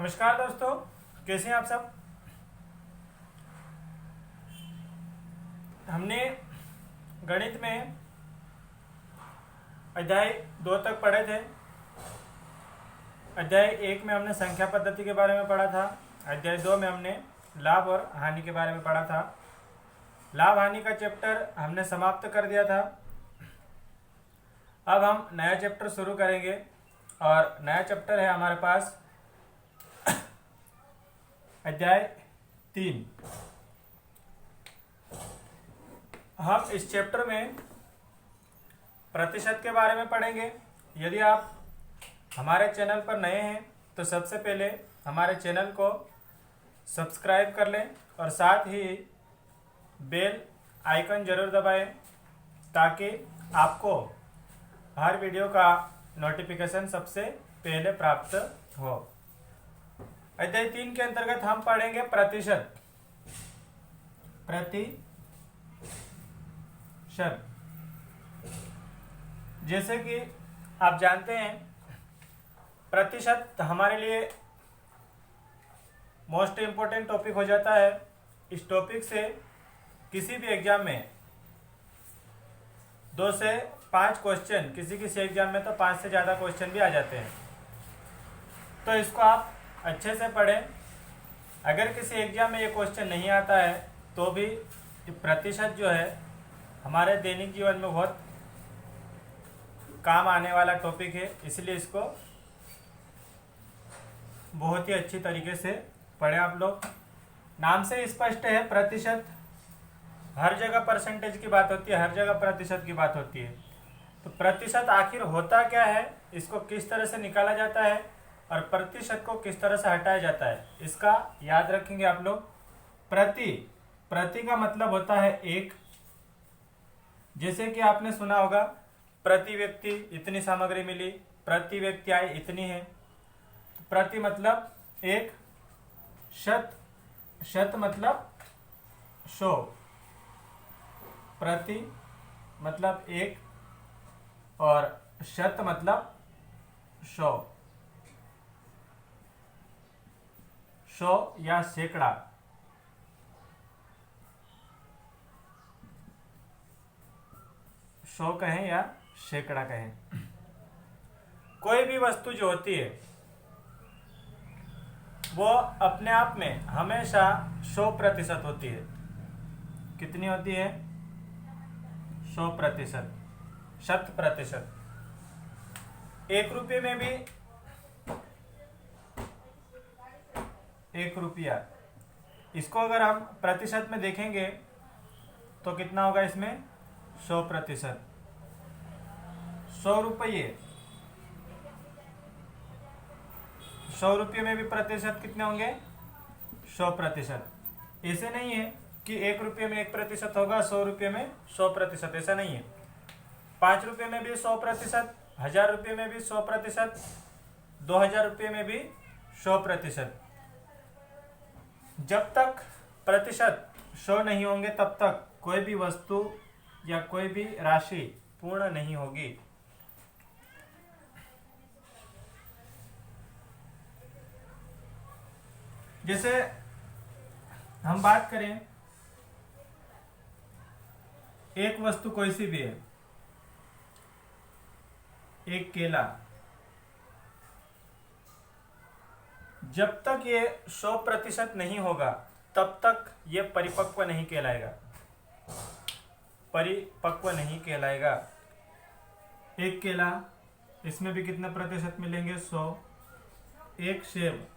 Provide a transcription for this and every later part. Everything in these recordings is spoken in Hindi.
नमस्कार दोस्तों, कैसे हैं आप सब। हमने गणित में अध्याय 2 तक पढ़े थे। अध्याय 1 में हमने संख्या पद्धति के बारे में पढ़ा था। अध्याय 2 में हमने लाभ और हानि के बारे में पढ़ा था। लाभ हानि का चैप्टर हमने समाप्त कर दिया था। अब हम नया चैप्टर शुरू करेंगे और नया चैप्टर है हमारे पास अध्याय 3। हम इस चैप्टर में प्रतिशत के बारे में पढ़ेंगे। यदि आप हमारे चैनल पर नए हैं तो सबसे पहले हमारे चैनल को सब्सक्राइब कर लें और साथ ही बेल आइकन जरूर दबाएं ताकि आपको हर वीडियो का नोटिफिकेशन सबसे पहले प्राप्त हो। अध्याय 3 के अंतर्गत हम पढ़ेंगे प्रतिशत। जैसे कि आप जानते हैं, प्रतिशत हमारे लिए मोस्ट इम्पोर्टेंट टॉपिक हो जाता है। इस टॉपिक से किसी भी एग्जाम में 2 से 5 क्वेश्चन, किसी एग्जाम में तो 5 से ज़्यादा क्वेश्चन भी आ जाते हैं। तो इसको आप अच्छे से पढ़ें। अगर किसी एग्जाम में ये क्वेश्चन नहीं आता है तो भी प्रतिशत जो है हमारे दैनिक जीवन में बहुत काम आने वाला टॉपिक है, इसलिए इसको बहुत ही अच्छी तरीके से पढ़ें आप लोग। नाम से स्पष्ट है, प्रतिशत हर जगह परसेंटेज की बात होती है, हर जगह प्रतिशत की बात होती है। तो प्रतिशत आखिर होता क्या है, इसको किस तरह से निकाला जाता है और प्रतिशत को किस तरह से हटाया जाता है, इसका याद रखेंगे आप लोग। प्रति का मतलब होता है एक। जैसे कि आपने सुना होगा, प्रति व्यक्ति इतनी सामग्री मिली, प्रति व्यक्ति आय इतनी है। प्रति मतलब एक, शत मतलब 100, प्रति मतलब एक और शत मतलब 100 या सैकड़ा। सौ कहें या सैकड़ा कहें, कोई भी वस्तु जो होती है वो अपने आप में हमेशा 100% होती है। कितनी होती है? 100%, 100%। 1 रुपये में भी 1 रुपया, इसको अगर हम प्रतिशत में देखेंगे तो कितना होगा इसमें? 100%। 100 रुपये, 100 रुपये में भी प्रतिशत कितने होंगे? 100%। ऐसे नहीं है कि 1 रुपये में 1% होगा, 100 रुपये में 100%, ऐसा नहीं है। 5 रुपये में भी 100%, 1000 रुपये में भी 100%, 2000 रुपये में भी 100%। जब तक प्रतिशत 100 नहीं होंगे तब तक कोई भी वस्तु या कोई भी राशि पूर्ण नहीं होगी। जैसे हम बात करें, एक वस्तु कोई सी भी है, एक केला, जब तक ये 100% नहीं होगा तब तक ये परिपक्व नहीं कहलाएगा। परिपक्व नहीं कहलाएगा। एक केला, इसमें भी कितने प्रतिशत मिलेंगे? 100। एक सेब,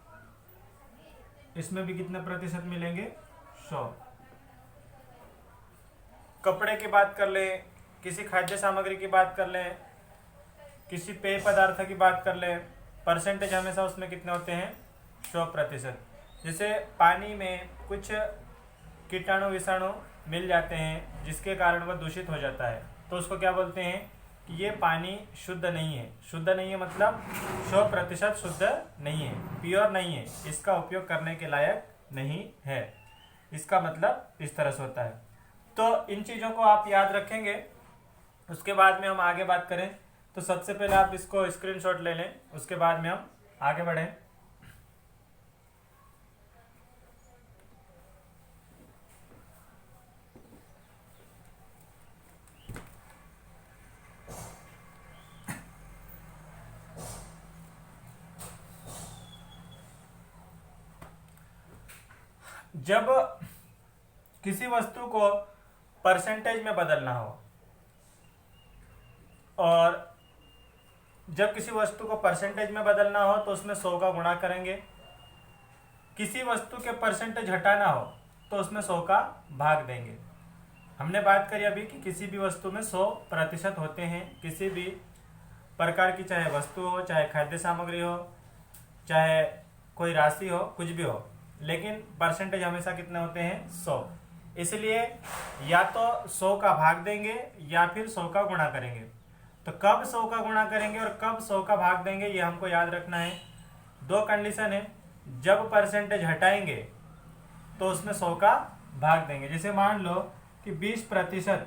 इसमें भी कितने प्रतिशत मिलेंगे? 100। कपड़े की बात कर लें, किसी खाद्य सामग्री की बात कर लें, किसी पेय पदार्थ की बात कर लें, परसेंटेज हमेशा उसमें कितने होते हैं? 100%। जैसे पानी में कुछ कीटाणु विषाणु मिल जाते हैं जिसके कारण वह दूषित हो जाता है, तो उसको क्या बोलते हैं कि ये पानी शुद्ध नहीं है। शुद्ध नहीं है मतलब 100% शुद्ध नहीं है, प्योर नहीं है, इसका उपयोग करने के लायक नहीं है। इसका मतलब इस तरह से होता है। तो इन चीज़ों को आप याद रखेंगे। उसके बाद में हम आगे बात करें तो सबसे पहले आप इसको स्क्रीनशॉट ले लें, उसके बाद में हम आगे बढ़ें। जब किसी वस्तु को परसेंटेज में बदलना हो, और जब किसी वस्तु को परसेंटेज में बदलना हो तो उसमें 100 का गुणा करेंगे। किसी वस्तु के परसेंटेज हटाना हो तो उसमें 100 का भाग देंगे। हमने बात करी अभी कि किसी भी वस्तु में 100% होते हैं, किसी भी प्रकार की, चाहे वस्तु हो, चाहे खाद्य सामग्री हो, चाहे कोई राशि हो, कुछ भी हो, लेकिन परसेंटेज हमेशा कितने होते हैं? 100। इसलिए या तो 100 का भाग देंगे या फिर 100 का गुणा करेंगे। तो कब 100 का गुणा करेंगे और कब 100 का भाग देंगे, ये हमको याद रखना है। दो कंडीशन है, जब परसेंटेज हटाएंगे तो उसमें 100 का भाग देंगे। जैसे मान लो कि 20%,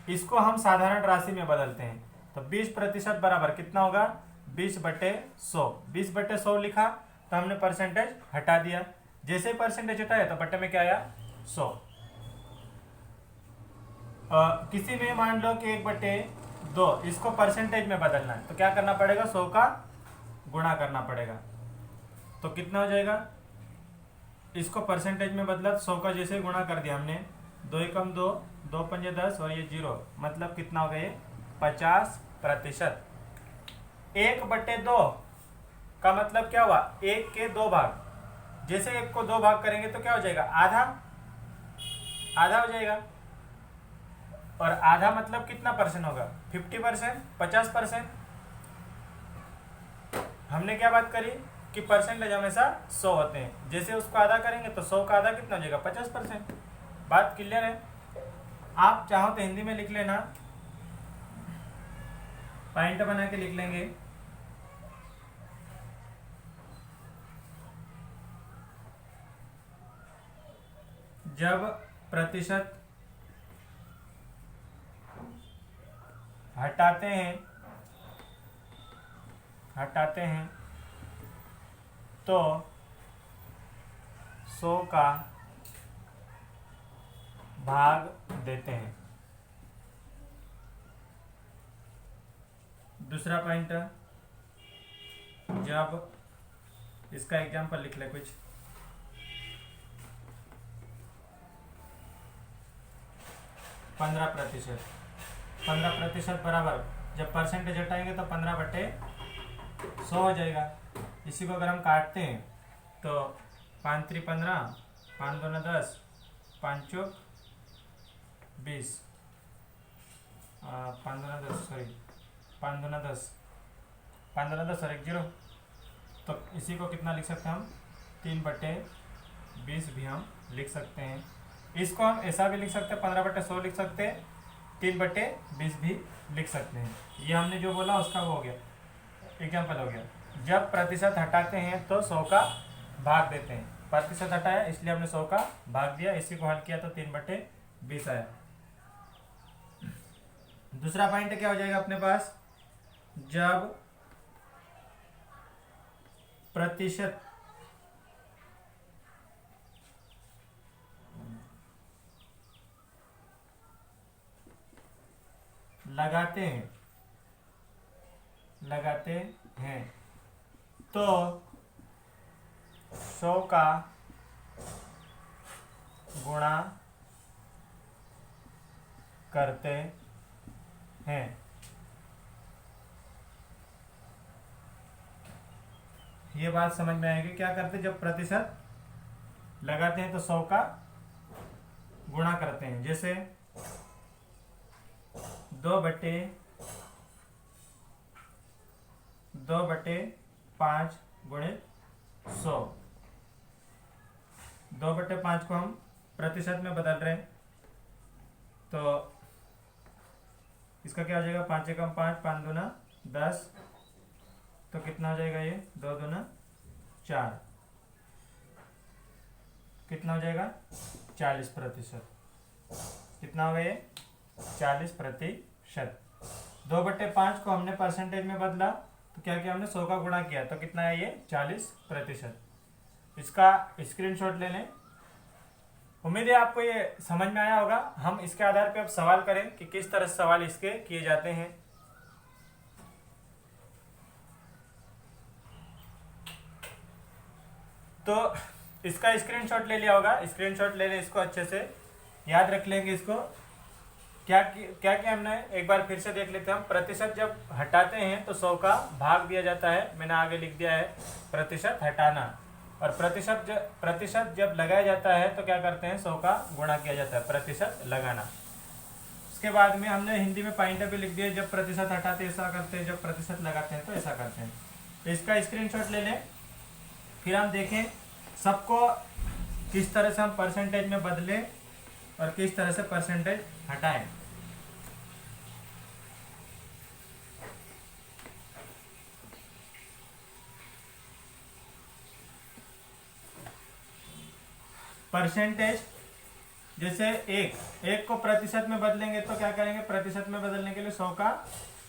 इसको हम साधारण राशि में बदलते हैं, तो 20% बराबर कितना होगा? 20/100। 20/100 लिखा तो हमने परसेंटेज हटा दिया। जैसे परसेंटेज हटाया तो बट्टे में क्या आया? 100। किसी में मान लो कि 1/2, इसको परसेंटेज में बदलना है तो क्या करना पड़ेगा? 100 का गुणा करना पड़ेगा। तो कितना हो जाएगा? इसको परसेंटेज में बदला तो 100 का जैसे गुणा कर दिया हमने, 2 एकम 2, 2 पंजे 10 और ये 0, मतलब कितना हो गया? 50%। 1/2 का मतलब क्या हुआ? 1 के 2 भाग। जैसे 1 को 2 भाग करेंगे तो क्या हो जाएगा? आधा। आधा हो जाएगा। और आधा मतलब कितना परसेंट होगा? 50%, 50%। हमने क्या बात करी कि परसेंटेज हमेशा 100 होते हैं। जैसे उसको आधा करेंगे तो 100 का आधा कितना हो जाएगा? 50%। बात क्लियर है? आप चाहो तो हिंदी में लिख लेना, पॉइंट बना के लिख लेंगे। जब प्रतिशत हटाते हैं तो 100 का भाग देते हैं। दूसरा पॉइंट, जब इसका एग्जांपल लिख ले कुछ। 15% बराबर, जब परसेंटेज हटाएंगे तो 15/100 हो जाएगा। इसी को अगर हम काटते हैं तो 5 3 15, 5 2 10, 5 चौक 20, 5 2 10, सॉरी 5 2 10, 5 2 10 और 1 0। तो इसी को कितना लिख सकते हैं हम? 3/20 भी हम लिख सकते हैं। इसको हम ऐसा भी लिख सकते हैं, 15/100 लिख सकते हैं, 3/20 भी लिख सकते हैं। ये हमने जो बोला उसका वो हो गया, एग्जाम्पल हो गया। जब प्रतिशत हटाते हैं तो 100 का भाग देते हैं। प्रतिशत हटाया इसलिए हमने 100 का भाग दिया, इसी को हल किया तो 3/20 आया। दूसरा पॉइंट क्या हो जाएगा अपने पास? जब प्रतिशत लगाते हैं तो 100 का गुणा करते हैं। ये बात समझ में आएगी? क्या करते हैं? जब प्रतिशत लगाते हैं तो 100 का गुणा करते हैं। जैसे 2/5 गुणित 100। 2/5 को हम प्रतिशत में बदल रहे हैं तो इसका क्या हो जाएगा? 5 एकम 5, 5 दूना 10, तो कितना हो जाएगा? ये 2 दूना 4, कितना हो जाएगा? 40%। कितना हो गया ये? 40%। 2/5 को हमने परसेंटेज में बदला तो क्या किया हमने? 100 का गुणा किया तो कितना है ये? 40%। इसका स्क्रीनशॉट ले लें। उम्मीद है आपको ये समझ में आया होगा। हम इसके आधार पे अब सवाल करें कि किस तरह से सवाल इसके किए जाते हैं। तो इसका स्क्रीनशॉट ले लिया होगा, स्क्रीनशॉट ले लें, इसको अच्छे से याद रख लेंगे। इसको क्या क्या क्या हमने एक बार फिर से देख लेते हैं। हम प्रतिशत जब हटाते हैं तो 100 का भाग दिया जाता है, मैंने आगे लिख दिया है प्रतिशत हटाना। और प्रतिशत जब लगाया जाता है तो क्या करते हैं, 100 का गुणा किया जाता है, प्रतिशत लगाना। उसके बाद में हमने हिंदी में पॉइंटर भी लिख दिया, जब प्रतिशत हटाते हैं ऐसा करते हैं, जब प्रतिशत लगाते हैं तो ऐसा करते हैं। तो इसका स्क्रीनशॉट ले लें, फिर हम देखें सबको किस तरह से हम परसेंटेज में बदलें और किस तरह से परसेंटेज हटाएं। परसेंटेज जैसे एक को प्रतिशत में बदलेंगे तो क्या करेंगे, प्रतिशत में बदलने के लिए 100 का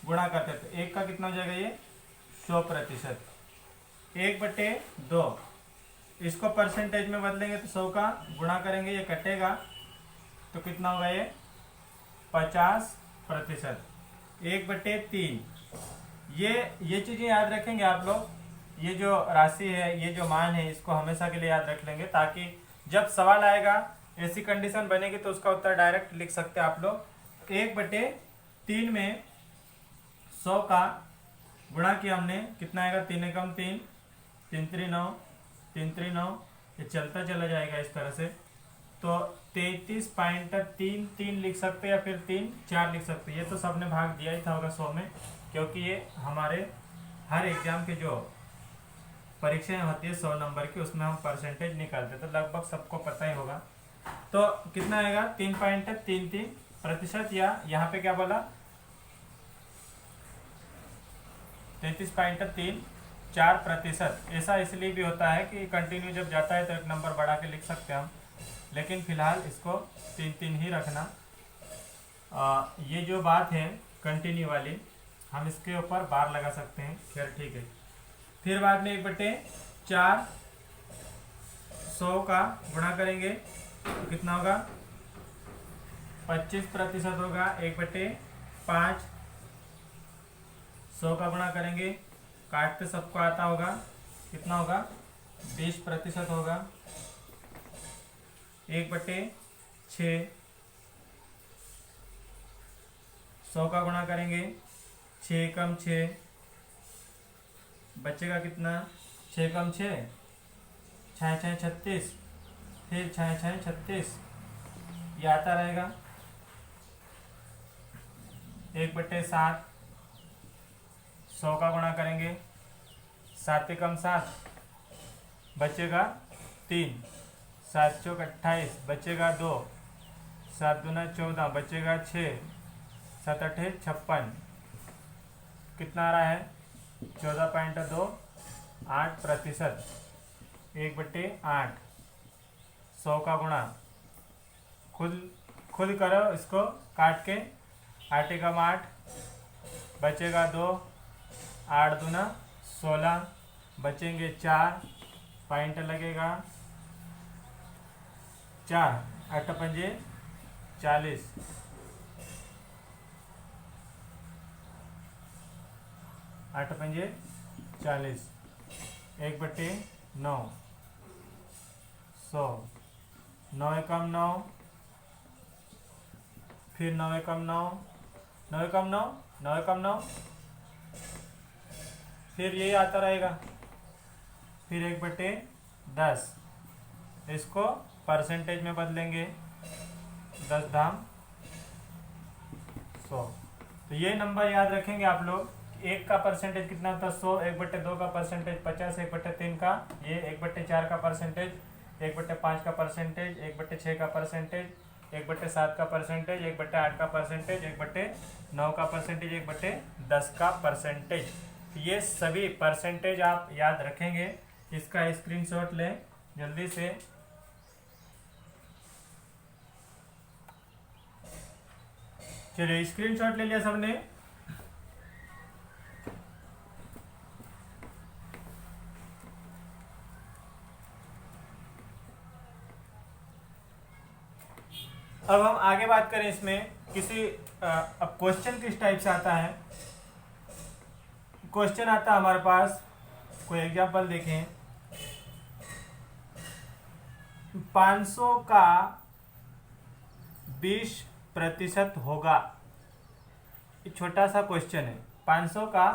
गुणा करते थे, एक का कितना हो जाएगा, ये 100%। 1/2 इसको परसेंटेज में बदलेंगे तो 100 का गुणा करेंगे, ये कटेगा तो कितना होगा, ये 50%। 1/3 ये चीजें याद रखेंगे आप लोग। ये जो राशि है, ये जो मान है, इसको हमेशा के लिए याद रख लेंगे, ताकि जब सवाल आएगा ऐसी कंडीशन बनेगी तो उसका उत्तर डायरेक्ट लिख सकते हैं आप लोग। 1/3 में 100 का गुणा किया हमने, कितना आएगा, 3 एकम 3, 3 3 9, 3 3 9, ये चलता चला जाएगा इस तरह से। तो 33.33 लिख सकते हैं या फिर 3 4 लिख सकते हैं। ये तो सबने भाग दिया ही था होगा 100 में, क्योंकि ये हमारे हर एग्जाम के जो परीक्षाएं होती है 100 नंबर की, उसमें हम परसेंटेज निकालते, तो लगभग सबको पता ही होगा। तो कितना आएगा, 3.33%, या यहाँ पे क्या बोला, 33.34%। ऐसा इसलिए भी होता है कि कंटिन्यू जब जाता है तो एक नंबर बढ़ा के लिख सकते हैं हम, लेकिन फिलहाल इसको 3 ही रखना। ये जो बात है कंटिन्यू वाली, हम इसके ऊपर बार लगा सकते हैं, खैर ठीक है। फिर बाद में 1/4 100 का गुणा करेंगे तो कितना होगा, 25% होगा। 1/5 100 का गुणा करेंगे, काटते सबको आता होगा, कितना होगा, 20% होगा। 1/6 100 का गुणा करेंगे, 6 एकम 6, बचेगा कितना, 6 एकम 6, 6 6 36, फिर 6 6 36, ये आता रहेगा। 1/7 100 का गुणा करेंगे, 7 एकम 7, बचेगा 3, 7 चौक 28, बचेगा 2, 7 दूना 14, बचेगा 6, 7 8 56, कितना आ रहा है, 14.28%। 1/8 100 का गुणा, खुद करो इसको काट के, 8 एकम 8, बचेगा 2, 8 दूना 16, बचेंगे 4, पॉइंट लगेगा 4, 8 पंजे 40, 8 पंजे 40, 1/9 100, 9 एकम 9, फिर 9 एकम 9, 9 एकम 9, 9 एकम 9, फिर यही आता रहेगा। फिर 1/10 इसको परसेंटेज में बदलेंगे, 10 धाम 100। तो ये नंबर याद रखेंगे आप लोग। 1 का परसेंटेज कितना होता है, 100। 1/2 का परसेंटेज 50, 1/3 का, ये 1/4 का परसेंटेज, 1/5 का परसेंटेज, 1/6 का परसेंटेज, 1/7 का परसेंटेज, 1/8 का परसेंटेज, 1/9 का परसेंटेज, 1/10 का परसेंटेज। ये सभी परसेंटेज आप याद रखेंगे। इसका स्क्रीनशॉट लें जल्दी से। चलिए स्क्रीनशॉट ले लिया सबने। अब हम आगे बात करें इसमें किसी अब क्वेश्चन किस टाइप से आता है। क्वेश्चन आता है हमारे पास, कोई एग्जांपल देखें। 500 का 20% होगा। एक छोटा सा क्वेश्चन है, 500 का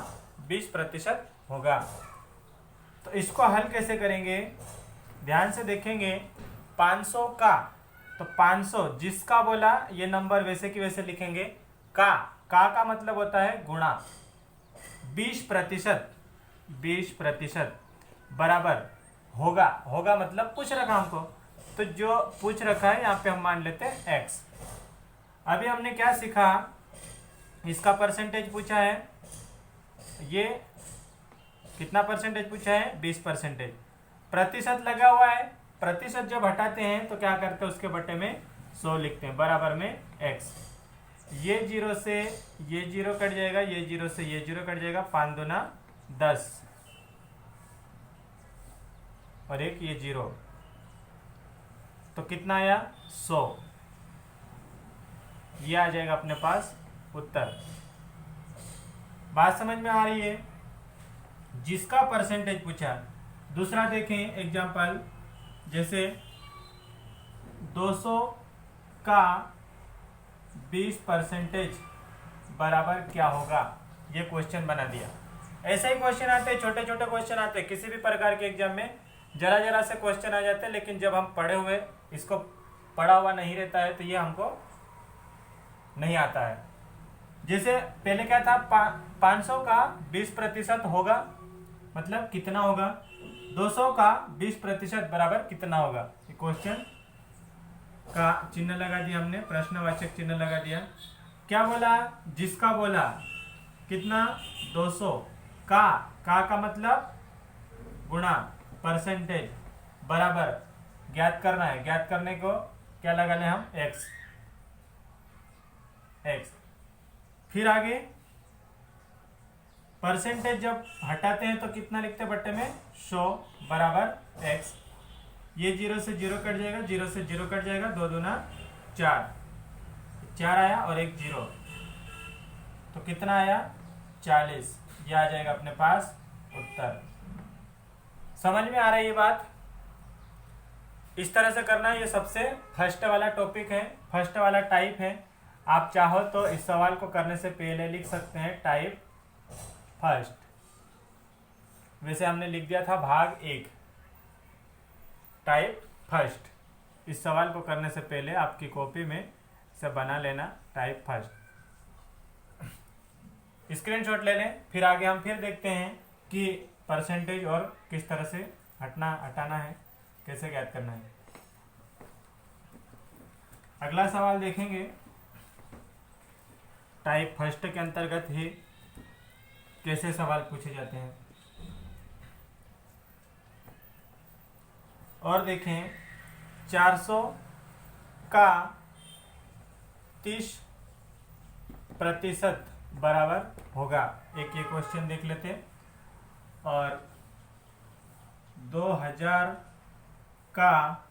20% होगा। तो इसको हल कैसे करेंगे, ध्यान से देखेंगे। 500 का, तो 500 जिसका बोला ये नंबर वैसे की वैसे लिखेंगे। का मतलब होता है गुणा। 20% 20% बराबर होगा मतलब पूछ रखा हमको, तो जो पूछ रखा है यहाँ पे हम मान लेते हैं x। अभी हमने क्या सीखा, इसका परसेंटेज पूछा है, ये कितना परसेंटेज पूछा है, 20%। प्रतिशत लगा हुआ है, प्रतिशत जब हटाते हैं तो क्या करते हैं, उसके बटे में 100 लिखते हैं, बराबर में x। ये 0 से ये 0 कट जाएगा, ये 0 से ये 0 कट जाएगा, 5 दूना 10 और एक ये 0, तो कितना आया 100। ये आ जाएगा अपने पास उत्तर। बात समझ में आ रही है, जिसका परसेंटेज पूछा। दूसरा देखें एग्जांपल, जैसे 200 का 20% बराबर क्या होगा, ये क्वेश्चन बना दिया। ऐसे ही क्वेश्चन आते हैं, छोटे छोटे क्वेश्चन आते हैं किसी भी प्रकार के एग्जाम में, जरा जरा से क्वेश्चन आ जाते हैं, लेकिन जब हम पढ़े हुए इसको पढ़ा हुआ नहीं रहता है तो ये हमको नहीं आता है। जैसे पहले क्या था, 500 का 20% होगा, मतलब कितना होगा, 200 का 20% बराबर कितना होगा। क्वेश्चन का चिन्ह लगा दिया हमने, प्रश्नवाचक चिन्ह लगा दिया। क्या बोला, जिसका बोला कितना, 200 का मतलब गुणा परसेंटेज बराबर ज्ञात करना है, ज्ञात करने को क्या लगा लें हम, x। फिर आगे परसेंटेज जब हटाते हैं तो कितना लिखते हैं बट्टे में, 100 बराबर x। ये 0 से 0 कट जाएगा, 0 से 0 कट जाएगा, 2 दूना 4 आया और एक 0, तो कितना आया 40। ये आ जाएगा अपने पास उत्तर। समझ में आ रही है ये बात, इस तरह से करना है। ये सबसे फर्स्ट वाला टॉपिक है, फर्स्ट वाला टाइप है। आप चाहो तो इस सवाल को करने से पहले लिख सकते हैं टाइप फर्स्ट, वैसे हमने लिख दिया था भाग 1 टाइप फर्स्ट। इस सवाल को करने से पहले आपकी कॉपी में से बना लेना टाइप फर्स्ट, स्क्रीनशॉट ले लें। फिर आगे हम फिर देखते हैं कि परसेंटेज और किस तरह से हटाना है, कैसे ज्ञात करना है। अगला सवाल देखेंगे, टाइप फर्स्ट के अंतर्गत ही कैसे सवाल पूछे जाते हैं। और देखें, 400 का 30% बराबर होगा। एक ये क्वेश्चन देख लेते हैं। और 2000 का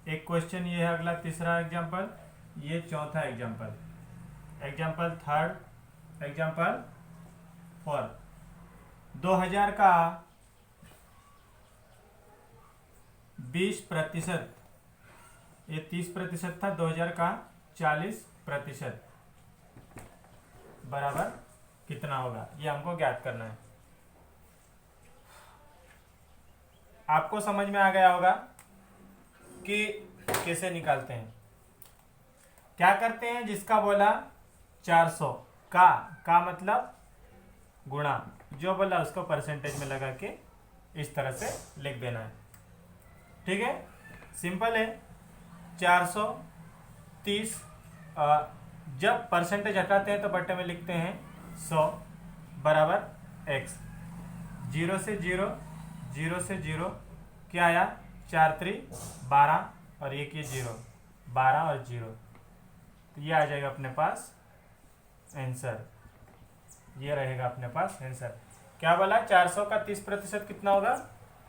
एक क्वेश्चन ये है, अगला तीसरा एग्जाम्पल, ये चौथा example, example third, example fourth. 2000 का 20%, ये 30% था, 2000 का 40% बराबर कितना होगा, ये हमको ज्ञात करना है। आपको समझ में आ गया होगा कि कैसे निकालते हैं। क्या करते हैं, जिसका बोला 400 का मतलब गुणा, जो बोला उसको परसेंटेज में लगा के इस तरह से लिख देना है। ठीक है, सिंपल है। 430 जब परसेंटेज हटाते हैं तो बट्टे में लिखते हैं 100 बराबर x। 0 से 0, 0 से 0 क्या आया, 4 3 12 और एक ये 0, 12 और 0, तो ये आ जाएगा अपने पास आंसर। ये रहेगा अपने पास आंसर। क्या बोला, 400 का 30% कितना होगा,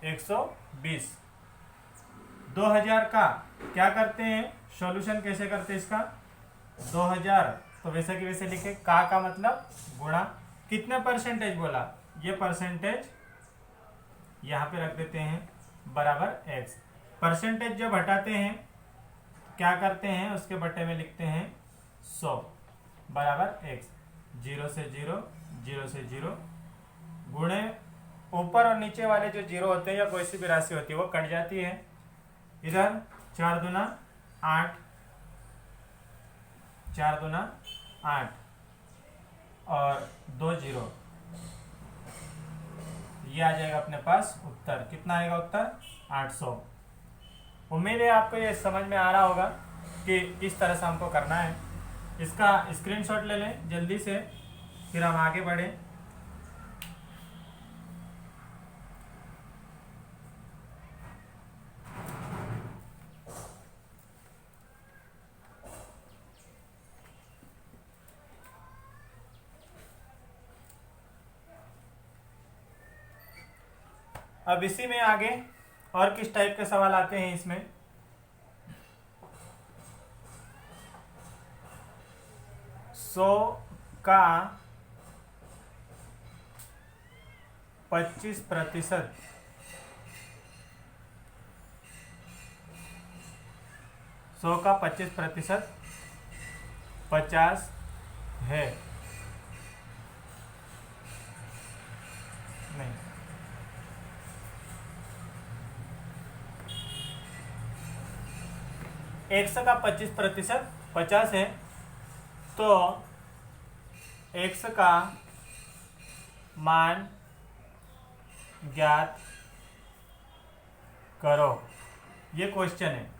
120। 2000 का क्या करते हैं, सॉल्यूशन कैसे करते हैं इसका, 2000 तो वैसे कि वैसे लिखे, का मतलब गुणा, कितने परसेंटेज बोला, ये परसेंटेज यहाँ पे रख देते हैं बराबर x। परसेंटेज जब हटाते हैं क्या करते हैं, उसके बटे में लिखते हैं 100 बराबर x। 0 से 0, 0 से 0 गुणे ऊपर और नीचे वाले जो जीरो होते हैं या कोई सी भी राशि होती है वो कट जाती है। इधर 4 दूना 8, 4 दूना 8 और 2 जीरो, ये आ जाएगा अपने पास उत्तर। कितना आएगा उत्तर? 800। उम्मीद है आपको ये समझ में आ रहा होगा कि किस तरह से हमको करना है। इसका स्क्रीनशॉट ले लें जल्दी से, फिर हम आगे बढ़ें। अब इसी में आगे और किस टाइप के सवाल आते हैं इसमें। 100 का 25%, 100 का 25% 50 है। नहीं, x का 25% 50 है, तो x का मान ज्ञात करो। ये क्वेश्चन है।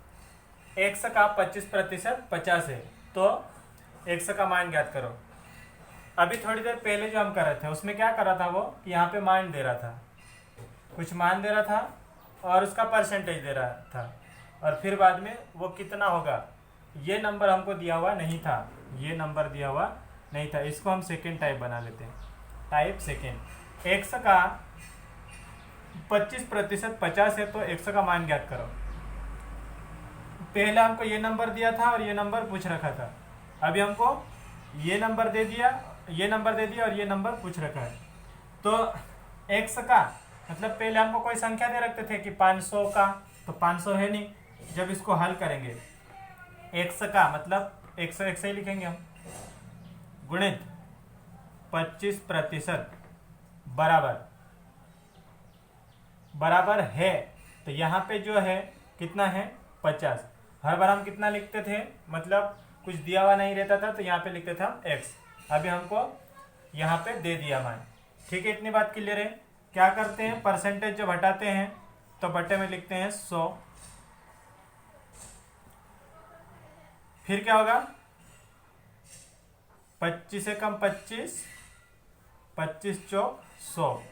x का 25% 50 है, तो x का मान ज्ञात करो। अभी थोड़ी देर पहले जो हम कर रहे थे उसमें क्या कर रहा था, वो यहाँ पे मान दे रहा था, कुछ मान दे रहा था और उसका परसेंटेज दे रहा था, और फिर बाद में वो कितना होगा ये नंबर हमको दिया हुआ नहीं था, ये नंबर दिया हुआ नहीं था। इसको हम सेकेंड टाइप बना लेते हैं, टाइप सेकेंड। x का 25% 50 है, तो x का मान ज्ञात करो। पहले हमको ये नंबर दिया था और ये नंबर पूछ रखा था, अभी हमको ये नंबर दे दिया, ये नंबर दे दिया और ये नंबर पूछ रखा है। तो x का मतलब पहले हमको कोई संख्या दे रखते थे कि 500 का, तो 500 है नहीं। जब इसको हल करेंगे x का मतलब 100 ही लिखेंगे हम, गुणित 25% बराबर है, तो यहाँ पे जो है कितना है 50। हर बार हम कितना लिखते थे, मतलब कुछ दिया हुआ नहीं रहता था तो यहाँ पे लिखते थे हम x। अभी हमको यहाँ पे दे दिया मान। ठीक है, इतनी बात क्लियर है। क्या करते हैं, परसेंटेज जब हटाते हैं तो बटे में लिखते हैं 100। फिर क्या होगा, 25 से कम 25, 25 चौक 100।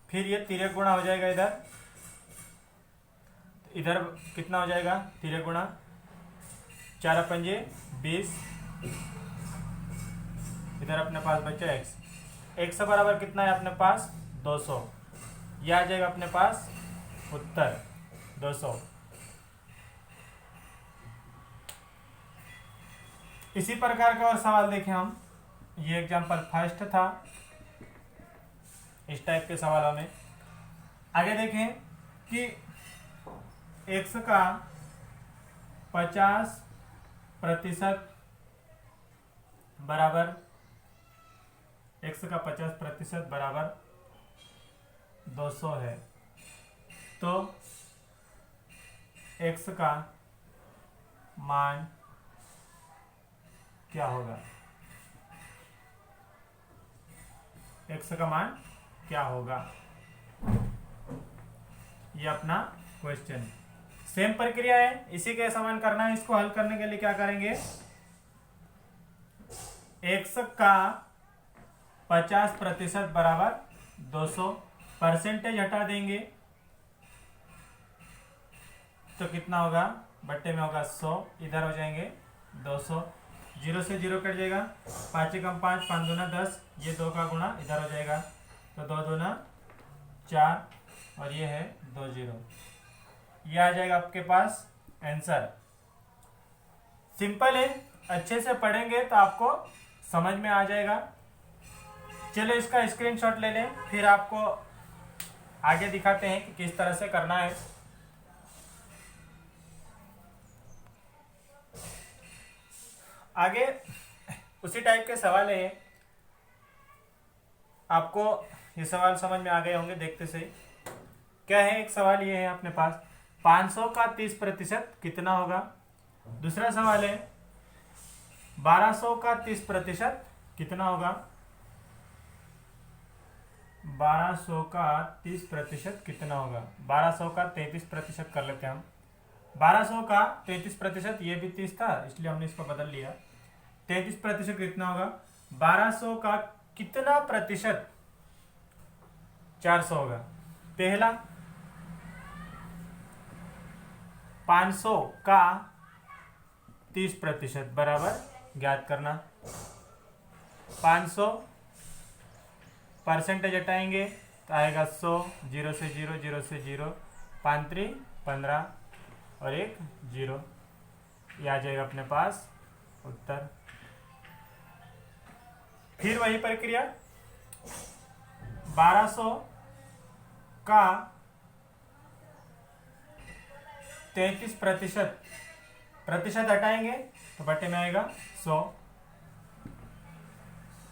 फिर ये तिरक गुणा हो जाएगा, इधर कितना हो जाएगा, तिरक गुणा 4 पंजे 20, इधर अपने पास बचा x। x बराबर कितना है अपने पास 200, यह आ जाएगा अपने पास उत्तर 200। इसी प्रकार का और सवाल देखें हम। ये एग्जांपल फर्स्ट था इस टाइप के सवालों में। आगे देखें कि x का 50% बराबर, x का 50% बराबर 200 है, तो x का मान क्या होगा, x का मान क्या होगा, ये अपना क्वेश्चन। सेम प्रक्रिया है, इसी के समान करना है। इसको हल करने के लिए क्या करेंगे, x का 50% बराबर 200, परसेंटेज हटा देंगे तो कितना होगा, बट्टे में होगा 100, इधर हो जाएंगे 200, 0 से 0 कट जाएगा, 5 कम 5, 5 दूना 10, ये 2 का गुणा इधर हो जाएगा, तो 2 दूना 4 और ये है 2 0। ये आ जाएगा आपके पास आंसर। सिंपल है, अच्छे से पढ़ेंगे तो आपको समझ में आ जाएगा। चलो इसका स्क्रीनशॉट ले लें, फिर आपको आगे दिखाते हैं कि किस तरह से करना है। आगे उसी टाइप के सवाल है ये। आपको ये सवाल समझ में आ गए होंगे देखते से। क्या है, एक सवाल ये है अपने पास, 500 का 30% कितना होगा। दूसरा सवाल है 1200 का 30% कितना होगा। 1200 का 30% कितना होगा। 1200 का 33% कर लेते हैं हम। 1200 का 33%, ये भी 30 था इसलिए हमने इसको बदल लिया। 33% कितना होगा। 1200 का कितना प्रतिशत 400 होगा। पहला 500 का 30% बराबर ज्ञात करना। 500 परसेंटेज हटाएंगे तो आएगा 100, 0 से 0, 0 से 0, 5 3 15 और एक 0, ये आ जाएगा अपने पास उत्तर। फिर वही प्रक्रिया 1200 का 33% प्रतिशत हटाएंगे तो बटे में आएगा 100।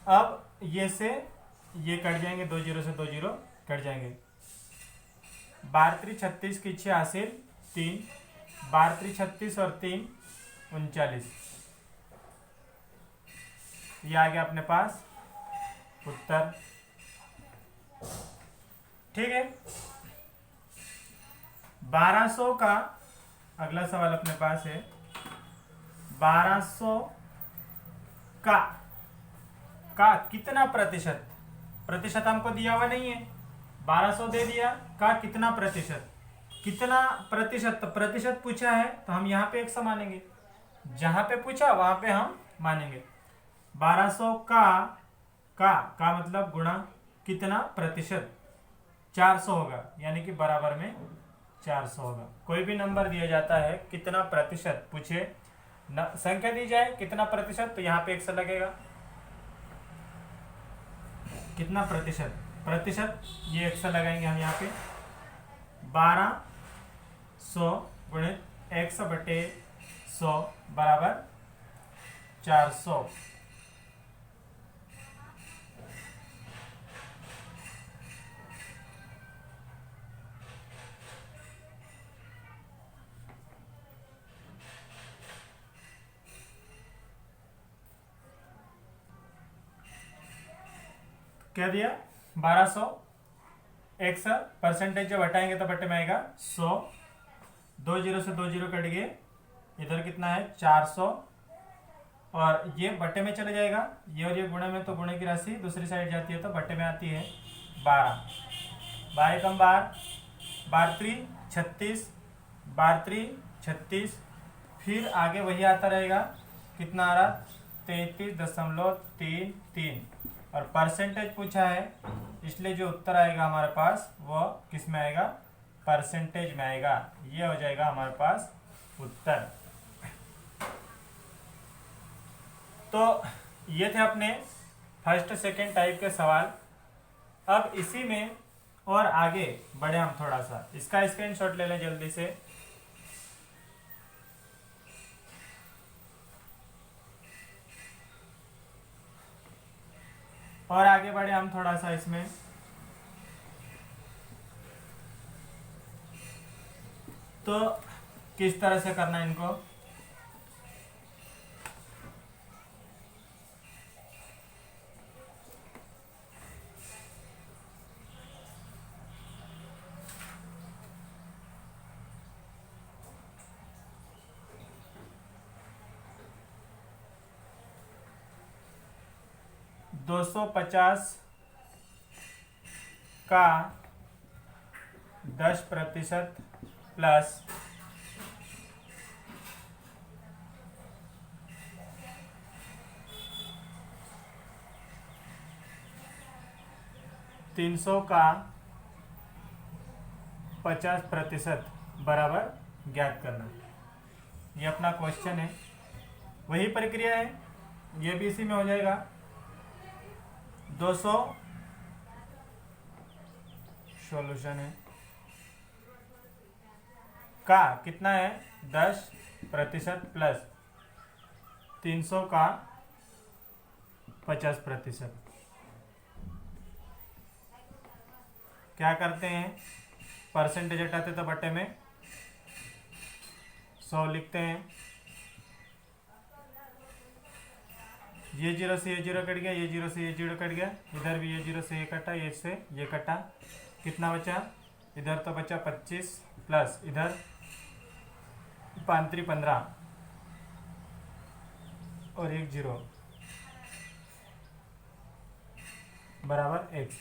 अब ये से ये कट जाएंगे, 2 0 से 2 0 कट जाएंगे। 12 36 की 6 हासिल 3, 12 36 और 3 39, ये आ गया अपने पास उत्तर। ठीक है, 1200 का अगला सवाल अपने पास है। 1200 का कितना प्रतिशत, प्रतिशत हमको दिया हुआ नहीं है, 1200 दे दिया, का कितना प्रतिशत, कितना प्रतिशत, तो प्रतिशत पूछा है तो हम यहाँ पे 100 मानेंगे, जहां पे पूछा वहां पे हम मानेंगे। 1200 का मतलब गुणा कितना प्रतिशत, 400 होगा, यानी कि बराबर में 400 होगा। कोई भी नंबर दिया जाता है, कितना प्रतिशत पूछे, संख्या दी जाए कितना प्रतिशत, तो यहाँ पे 100 लगेगा। कितना प्रतिशत, प्रतिशत ये 100 लगाएंगे हम यहाँ पे। 1200 गुणित 100 बटे 100 बराबर 400। क्या दिया, 1200, 100 परसेंटेज जब हटाएंगे तो बटे में आएगा 100, 2 0 से 2 0 कट गए, इधर कितना है 400, और ये बटे में चले जाएगा, ये और ये गुणे में, तो गुणे की राशि दूसरी साइड जाती है तो बटे में आती है 12, 12 कम 12, 12 3 36, 12 3 36, फिर आगे वही आता रहेगा, कितना आ रहा 33.33, और परसेंटेज पूछा है इसलिए जो उत्तर आएगा हमारे पास वो किस में आएगा, परसेंटेज में आएगा। ये हो जाएगा हमारे पास उत्तर। तो ये थे अपने फर्स्ट सेकेंड टाइप के सवाल। अब इसी में और आगे बढ़े हम थोड़ा सा, इसका स्क्रीनशॉट ले लें जल्दी से। और आगे बढ़े हम थोड़ा सा इसमें, तो किस तरह से करना है इनको। दो 250 का 10% प्लस 300 का 50% बराबर ज्ञात करना। ये अपना क्वेश्चन है, वही प्रक्रिया है, ये भी इसी में हो जाएगा। 200 सॉल्यूशन है, का कितना है 10% प्लस 300 का 50%। क्या करते हैं, परसेंटेज हटाते तो बटे में 100 लिखते हैं। ये जीरो से ये जीरो कट गया, ये जीरो से ये जीरो कट गया, इधर भी ये जीरो से ये कटा, ये से ये कटा, कितना बचा, इधर तो बचा 25 प्लस इधर 15 और एक जीरो बराबर x।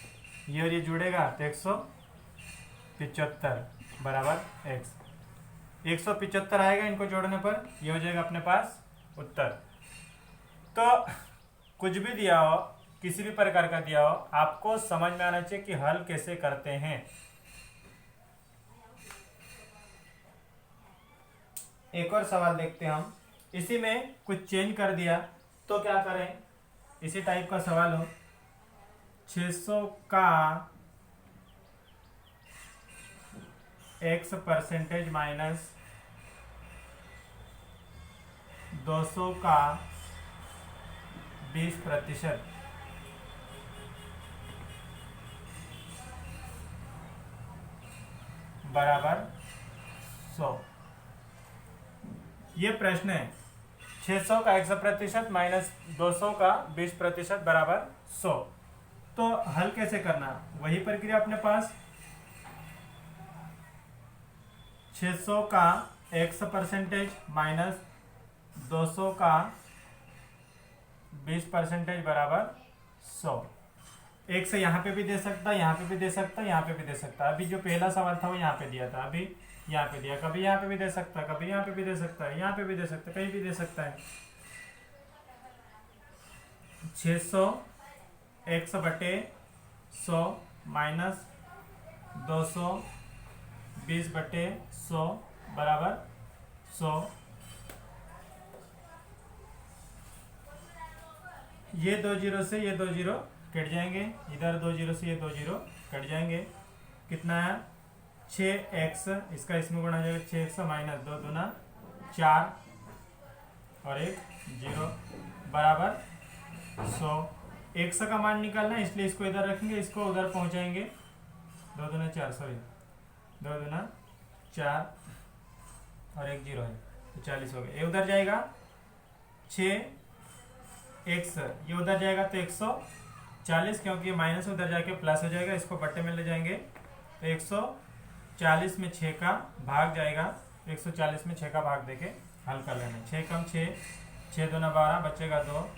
ये और ये जुड़ेगा तो 175 बराबर x। 175 आएगा इनको जोड़ने पर, ये हो जाएगा अपने पास उत्तर। तो कुछ भी दिया हो, किसी भी प्रकार का दिया हो, आपको समझ में आना चाहिए कि हल कैसे करते हैं। एक और सवाल देखते हैं हम। इसी में कुछ चेंज कर दिया तो क्या करें, इसी टाइप का सवाल हो, 600 का x% माइनस 200 का 20% बराबर 100। ये प्रश्न है, 600 का 100% माइनस 200 का 20% बराबर 100। तो हल कैसे करना, वही प्रक्रिया अपने पास, 600 का 100% माइनस 200 का 20% बराबर 100। एक से यहाँ पे भी दे सकता, यहाँ पे भी दे सकता, यहाँ पे भी दे सकता। अभी जो पहला सवाल था वो यहाँ पे दिया था, अभी यहाँ पे दिया, कभी यहाँ पे भी दे सकता, कभी यहाँ पे भी दे सकता है, यहाँ पे भी दे सकता है, कहीं भी दे सकता है। 600 100/100 माइनस 200 20/100 बराबर 100। ये 2 जीरो से ये 2 जीरो कट जाएंगे, इधर 2 जीरो से ये 2 जीरो कट जाएंगे, कितना है 6x, इसका इसमें गुणा हो जाएगा 6x माइनस 2 दूना 4 और एक जीरो बराबर 100। x का मान निकालना है इसलिए इसको इधर रखेंगे, इसको उधर पहुंचाएंगे, 2 दूना 4 सॉरी 2 दूना 4 और एक जीरो है तो 40 हो गया। ये उधर जाएगा 6x, ये उधर जाएगा तो 140, क्योंकि माइनस उधर जाके प्लस हो जाएगा, इसको बट्टे में ले जाएंगे तो 140 में 6 का भाग जाएगा, 140 में 6 का भाग देके हल कर लेना। 6 कम 6, 6 दूना 12 बचेगा 2,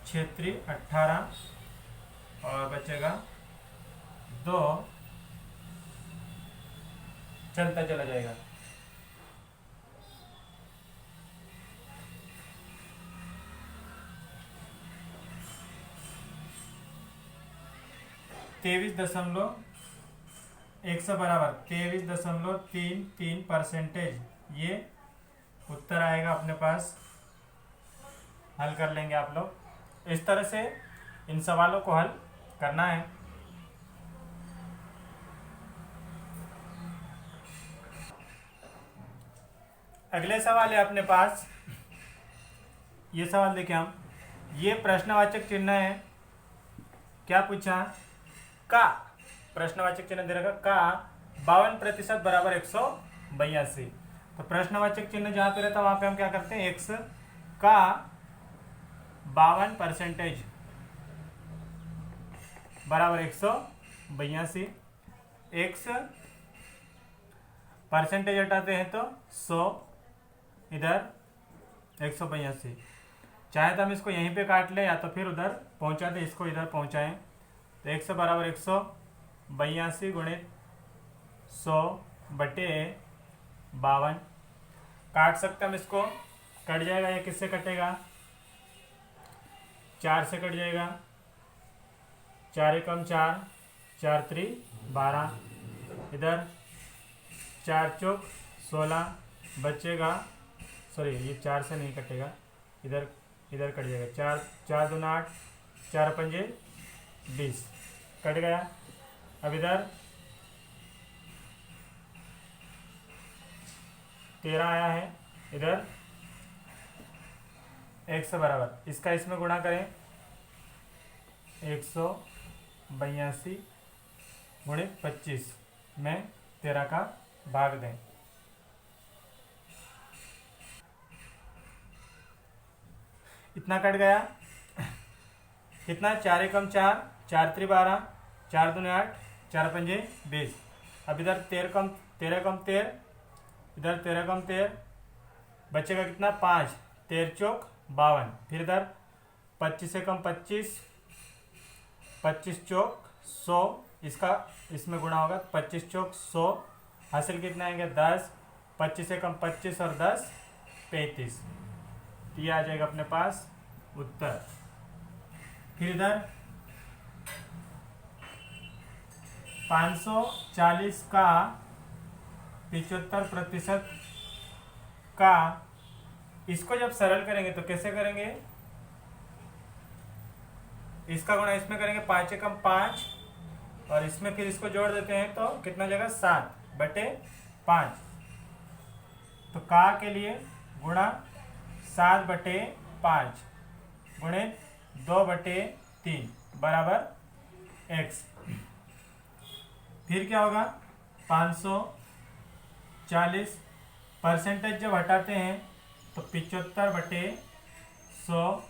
6 3 18 और बचेगा 2, चलता चला जाएगा। तेईस दशमलव 100 बराबर 23.33%, ये उत्तर आएगा अपने पास। हल कर लेंगे आप लोग। इस तरह से इन सवालों को हल करना है। अगले सवाल है अपने पास, ये सवाल देखें हम, ये प्रश्नवाचक चिन्ह है। क्या पूछा, का प्रश्नवाचक चिन्ह दे रखा, का 52% बराबर 182। तो प्रश्नवाचक चिन्ह जहां पे रहता है वहां पे हम क्या करते हैं, x का 52% बराबर 182। x परसेंटेज हटाते हैं तो 100, इधर 182। चाहे तो हम इसको यहीं पे काट लें या तो फिर उधर पहुंचा दें, इसको इधर पहुंचाएं तो 100 बराबर 182 गुणित 100/52। काट सकते हम इसको, कट जाएगा, ये किससे कटेगा, 4 से कट जाएगा, 4 एकम 4, 4 3 12, इधर 4 चौक 16 बचेगा, सॉरी ये 4 से नहीं कटेगा, इधर इधर कट जाएगा, 4 4 दूना 8, 4 पंजे 20 कट गया। अब इधर 13 आया है, इधर 100 बराबर, इसका इसमें गुणा करें 182 गुणित 25 में 13 का भाग दें। इतना कट गया, कितना 4 एकम 4, 4 त्रि 12, 4 दूनी 8, 4 पंजे 20। अब इधर 13 कम 13, इधर 13 कम 13, बचेगा कितना 5, 13 चौक 52। फिर इधर 25 से कम 25, 25 चौक 100, इसका इसमें गुणा होगा 25 चौक 100, हासिल कितना आएंगे 10, 25 से कम 25 और 10 35। तो ये आ जाएगा अपने पास उत्तर। फिर इधर 540 का 75% का, इसको जब सरल करेंगे तो कैसे करेंगे, इसका गुणा इसमें करेंगे 5 एकम 5 और इसमें फिर इसको जोड़ देते हैं तो कितना जगह 7/5। तो का के लिए गुणा 7/5 गुणित 2/3 बराबर x। फिर क्या होगा 540 परसेंटेज जब हटाते हैं तो 75/100,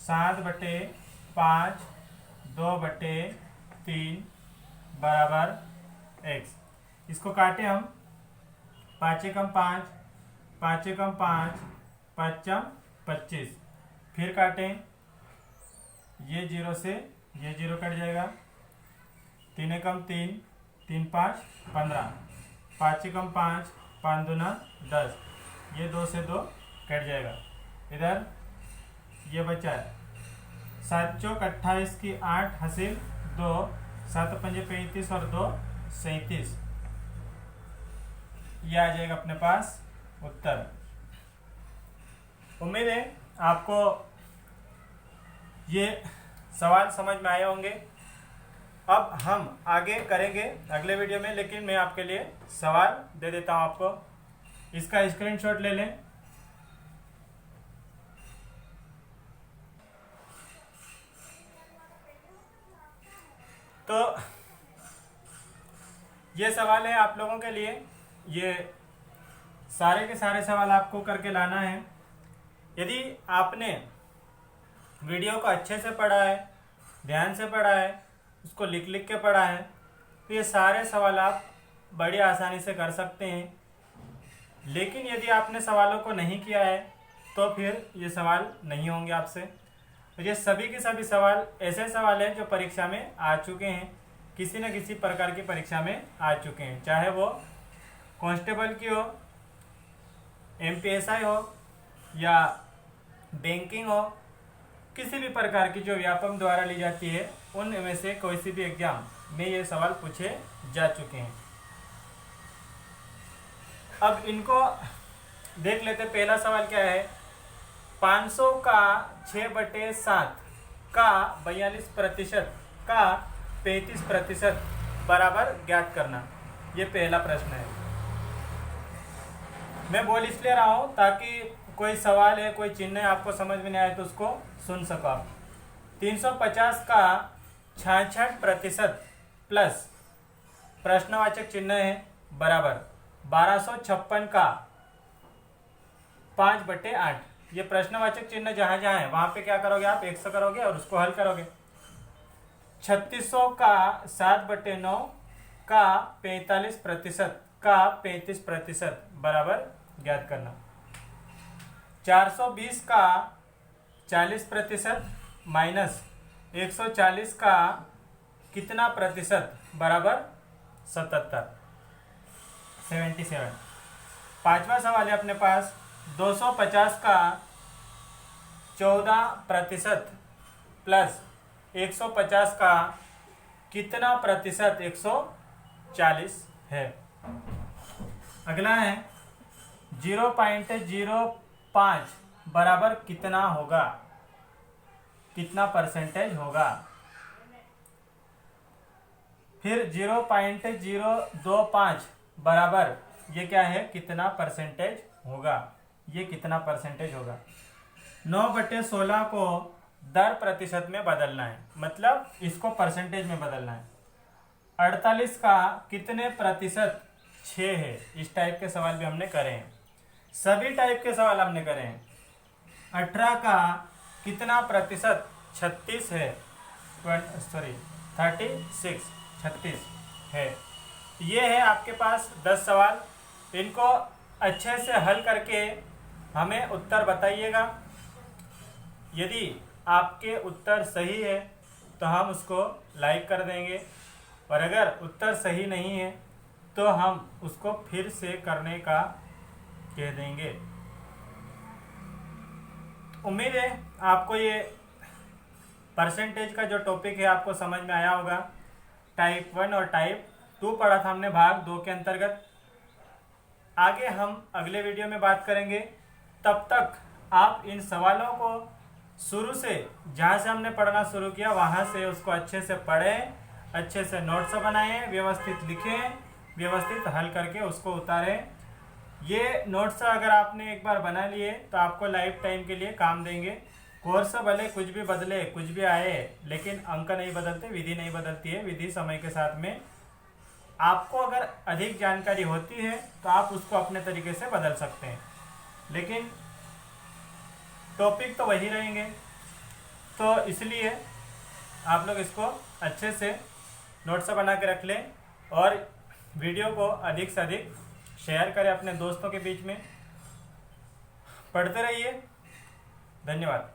7/5 2/3 बराबर x। इसको काटे हम 5 एकम 5, 5 एकम 5, 5 25। फिर काटें, ये 0 से ये 0 कट जाएगा, 3 एकम 3, 3 5 15, 5 एकम 5, 5 दूना 10, ये 2 से 2 कट जाएगा। इधर ये बचा है 7 चौक 28 की 8 हासिल 2, 7 पंजे 35 और 2 37। ये आ जाएगा अपने पास उत्तर। उम्मीद है आपको ये सवाल समझ में आए होंगे। अब हम आगे करेंगे अगले वीडियो में, लेकिन मैं आपके लिए सवाल दे देता हूं आपको, इसका स्क्रीनशॉट ले लें। तो ये सवाल है आप लोगों के लिए, ये सारे के सारे सवाल आपको करके लाना है। यदि आपने वीडियो को अच्छे से पढ़ा है, ध्यान से पढ़ा है, उसको लिख लिख के पढ़ा है, तो ये सारे सवाल आप बड़ी आसानी से कर सकते हैं। लेकिन यदि आपने सवालों को नहीं किया है तो फिर ये सवाल नहीं होंगे आपसे। तो ये सभी के सभी सवाल ऐसे सवाल हैं जो परीक्षा में आ चुके हैं, किसी न किसी प्रकार की परीक्षा में आ चुके हैं, चाहे वो कांस्टेबल की हो, MPSI हो या बैंकिंग हो, किसी भी प्रकार की जो व्यापम द्वारा ली जाती है उनमें से कोई सी भी एग्जाम में ये सवाल पूछे जा चुके हैं। अब इनको देख लेते। पहला सवाल क्या है, 500 का 6/7 का 42% का 35% बराबर ज्ञात करना। ये पहला प्रश्न है। मैं बोल इसलिए रहा हूँ ताकि कोई सवाल है, कोई चिन्ह है, आपको समझ में नहीं आए तो उसको सुन सको आप। 350 का 66% प्लस प्रश्नवाचक चिन्ह है बराबर 1256 का 5/8। ये प्रश्नवाचक चिन्ह जहां जहां है वहां पे क्या करोगे आप, 100 करोगे और उसको हल करोगे। 3600 का 7/9 का 45% का 35% बराबर ज्ञात करना। 420 का 40% माइनस 140 का कितना प्रतिशत बराबर 77। पांचवा सवाल है अपने पास, 250 का 14% प्लस 150 का कितना प्रतिशत 140 है। अगला है 0.05 बराबर कितना होगा, कितना परसेंटेज होगा। फिर 0.025 बराबर ये क्या है, कितना परसेंटेज होगा, ये कितना परसेंटेज होगा। 9/16 को दर प्रतिशत में बदलना है, मतलब इसको परसेंटेज में बदलना है। 48 का कितने प्रतिशत 6 है, इस टाइप के सवाल भी हमने करे हैं, सभी टाइप के सवाल हमने करे हैं। 18 का कितना प्रतिशत 36 है, 36 है। ये है आपके पास 10 सवाल, इनको अच्छे से हल करके हमें उत्तर बताइएगा। यदि आपके उत्तर सही है तो हम उसको लाइक कर देंगे, और अगर उत्तर सही नहीं है तो हम उसको फिर से करने का कह देंगे। उम्मीद है आपको ये परसेंटेज का जो टॉपिक है आपको समझ में आया होगा। टाइप 1 और टाइप 2 पढ़ा था हमने भाग 2 के अंतर्गत। आगे हम अगले वीडियो में बात करेंगे। तब तक आप इन सवालों को शुरू से, जहाँ से हमने पढ़ना शुरू किया वहाँ से उसको अच्छे से पढ़ें, अच्छे से नोट्स बनाएं, व्यवस्थित लिखें, व्यवस्थित हल करके उसको उतारें। ये नोट्स अगर आपने एक बार बना लिए तो आपको लाइफ टाइम के लिए काम देंगे। कोर्स भले कुछ भी बदले, कुछ भी आए, लेकिन अंक नहीं बदलते, विधि नहीं बदलती है। विधि समय के साथ में आपको अगर अधिक जानकारी होती है तो आप उसको अपने तरीके से बदल सकते हैं, लेकिन टॉपिक तो वही रहेंगे। तो इसलिए आप लोग इसको अच्छे से नोट्स बना के रख लें और वीडियो को अधिक से अधिक शेयर करें अपने दोस्तों के बीच में। पढ़ते रहिए। धन्यवाद।